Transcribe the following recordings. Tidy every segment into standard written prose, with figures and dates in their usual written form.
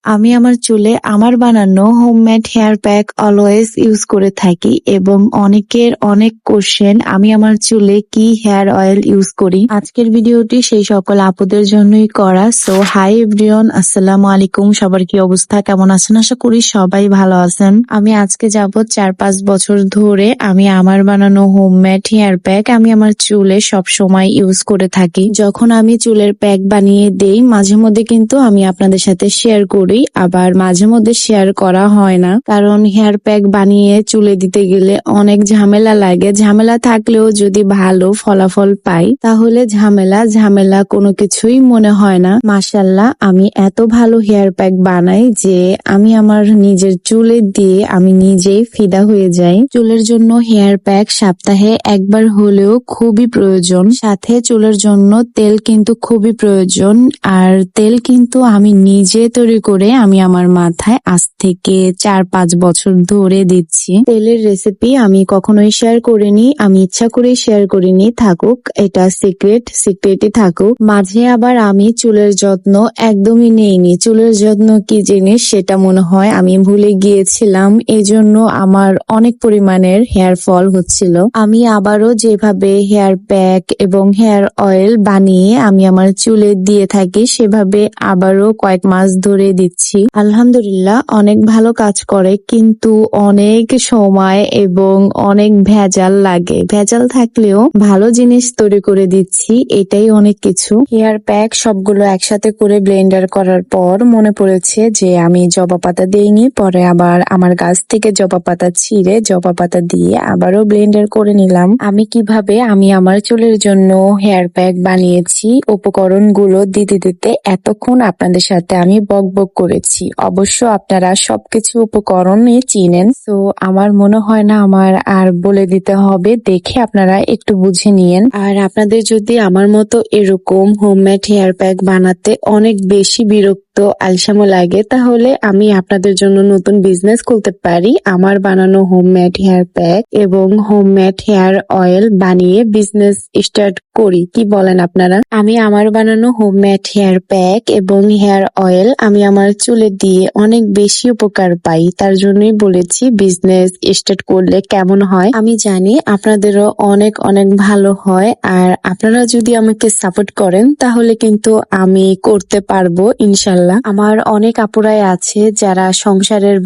আমি আমার চুলে আমার বানানো homemade hair pack always use করে থাকি এবং অনেকের অনেক কোশ্চেন আমি আমার চুলে কি হেয়ার অয়েল ইউজ করি। আজকের ভিডিওটি সেই সকল আপুদের জন্যই করা। সো হাই এভরিওয়ান, আসসালামু আলাইকুম। সবার কি অবস্থা, কেমন আছেন? আশা করি সবাই ভালো আছেন। আমি আজকে যাবত 4-5 বছর ধরে আমি আমার বানানো হোমমেড হেয়ার প্যাক আমি আমার চুলে সব সময় ইউজ করে থাকি। যখন আমি চুলের প্যাক বানিয়ে দেই মাঝে মধ্যে কিন্তু আমি আপনাদের সাথে শেয়ার করি, আবার মাঝে মধ্যে শেয়ার করা হয় না, কারণ হেয়ার প্যাক বানিয়ে চুলে দিতে গেলে অনেক ঝামেলা লাগে। ঝামেলা থাকলেও যদি ভালো ফলাফল পাই তাহলে ঝামেলা কোনো কিছুই মনে হয় না। মাশাআল্লাহ, আমি এত ভালো হেয়ার প্যাক বানাই যে আমি আমার নিজের চুলে দিয়ে আমি নিজেই ফিদা হয়ে যাই। চুলের জন্য হেয়ার প্যাক সপ্তাহে একবার হলেও খুবই প্রয়োজন। সাথে চুলের জন্য তেল কিন্তু খুবই প্রয়োজন, আর তেল কিন্তু আমি নিজে তৈরি করে আমি আমার মাথায় আজ থেকে 4-5 বছর ধরে দিচ্ছি। তেলের রেসিপি আমি কখনোই শেয়ার করিনি, আমি ইচ্ছা করে শেয়ার করিনি। থাকুক, এটা সিক্রেটই থাকুক। মাঝে আবার আমি চুলের যত্ন একদমই নেইনি। চুলের যত্ন কি জিনিস সেটা মনে হয় আমি ভুলে গিয়েছিলাম, এই জন্য আমার অনেক পরিমাণের হেয়ার ফল হচ্ছিল। আমি আবারও যেভাবে হেয়ার প্যাক এবং হেয়ার অয়েল বানিয়ে আমি আমার চুলে দিয়ে থাকি সেভাবে আবারও কয়েক মাস ধরে দিচ্ছি। আলহামদুলিল্লাহ, অনেক ভালো কাজ করে, কিন্তু অনেক সময় এবং অনেক ভেজাল লাগে। ভেজাল থাকলেও ভালো জিনিস তৈরি করে দিচ্ছি, এটাই অনেক কিছু। হেয়ার প্যাক সবগুলো একসাথে করে ব্লেন্ডার করার পর মনে পড়েছে যে আমি জবা পাতা দেইনি। পরে আবার আমার গাছ থেকে জবা পাতা ছিঁড়ে জবা পাতা দিয়ে আবারও ব্লেন্ডার করে নিলাম। আমি কিভাবে আমি আমার চুলের জন্য হেয়ার প্যাক বানিয়েছি উপকরণগুলো দিতে এতক্ষণ আপনাদের সাথে আমি বকবক করেছি। অবশ্য আপনারা সবকিছু উপকরণই চিনেন, তো আমার মনে হয় না আমার আর বলে দিতে হবে, দেখে আপনারা একটু বুঝে নিয়েন। আর আপনাদের যদি আমার মতো এরকম হোমমেড হেয়ার প্যাক বানাতে অনেক বেশি বিরক্ত আলসামো লাগে, তাহলে আমি আপনাদের জন্য নতুন বিজনেস খুলতে পারি। আমার বানানো হোমমেড হেয়ার প্যাক এবং হোমমেড হেয়ার অয়েল বানিয়ে বিজনেস স্টার্ট করি, কি বলেন আপনারা? আমি আমার বানানো হোমমেড হেয়ার প্যাক এবং হেয়ার অয়েল আমি আমার চুলে দিয়ে অনেক বেশি উপকার পাই, তার জন্যই বলেছি বিজনেস স্টার্ট করলে কেমন হয়। আমি জানি আপনাদেরও অনেক ভালো হয়, আর আপনারা যদি আমাকে সাপোর্ট করেন তাহলে কিন্তু আমি করতে পারবো ইনশাল্লাহ। আমার অনেক আপুরাই আছে যারা সংসারের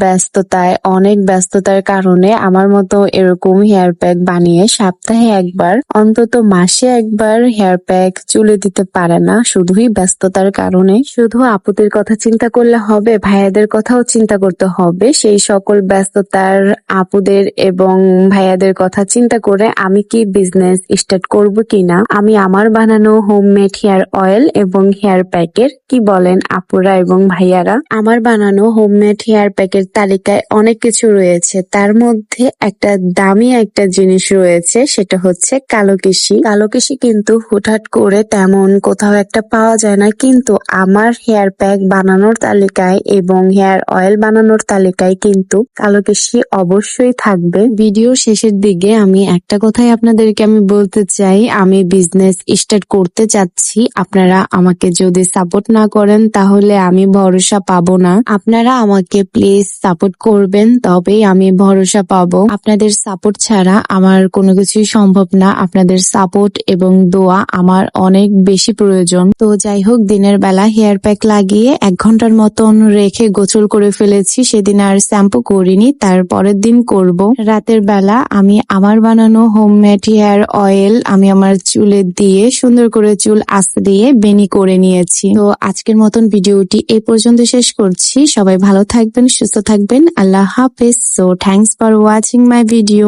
ব্যস্ততার কারণে আমার মতো এরকম হেয়ার প্যাক বানিয়ে সপ্তাহে একবার অন্তত মাসে একবার হেয়ার প্যাক চুলে দিতে পারে না, শুধুই ব্যস্ততার কারণে। শুধু আপুদের কথা চিন্তা করলে হবে, ভাইয়াদের কথাও চিন্তা করতে হবে। সেই সকল ব্যস্ততার আপুদের এবং ভাইয়াদের কথা চিন্তা করে আমি কি বিজনেস স্টার্ট করব কিনা, আমি আমার বানানো হোমমেড হেয়ার অয়েল এবং হেয়ার প্যাকের, কি বলেন আপুরা এবং ভাইয়ারা? আমার বানানো হোমমেড হেয়ার প্যাকের তালিকায় অনেক কিছু রয়েছে, তার মধ্যে একটা দামি একটা জিনিস রয়েছে, সেটা হচ্ছে কালোকেশি। কালোকেশি কিন্তু হুটহাট করে তেমন কোথাও একটা পাওয়া যায় না, কিন্তু আমার হেয়ার প্যাক বানানোর তালিকায় এবং হেয়ার অয়েল বানানোর তালিকায় কিন্তু কালোকেশি অবশ্যই থাকবে। ভিডিও শেষের দিকে আমি একটা কথাই আপনাদেরকে আমি বলতে চাই, আমি বিজনেস স্টার্ট করতে চাচ্ছি। আপনারা আমাকে যদি সাপোর্ট না করেন তাহলে আমি ভরসা পাবো না। আপনারা আমাকে প্লিজ সাপোর্ট করবেন, তবেই আমি ভরসা পাবো। আপনাদের সাপোর্ট ছাড়া আমার কোনো কিছুই সম্ভব না। আপনাদের সাপোর্ট এবং দোয়া আমার অনেক বেশি প্রয়োজন। তো যাই হোক, দিনের বেলা হেয়ার প্যাক লাগিয়ে 1 ঘন্টার মতন রেখে গোসল করে ফেলেছি। সেদিন আর শ্যাম্পু করিনি, তার পরের দিন করব। রাতের বেলা আমি আমার বানানো হোমমেড হেয়ার অয়েল আমি আমার চুলে দিয়ে সুন্দর করে চুল আঁচড়িয়ে বেনি করে নিয়েছি। তো আজকের মতন ভিডিওটি এই পর্যন্ত শেষ করছি। সবাই ভালো থাকবেন, সুস্থ থাকবেন। আল্লাহ হাফেজ। So thanks for watching my video.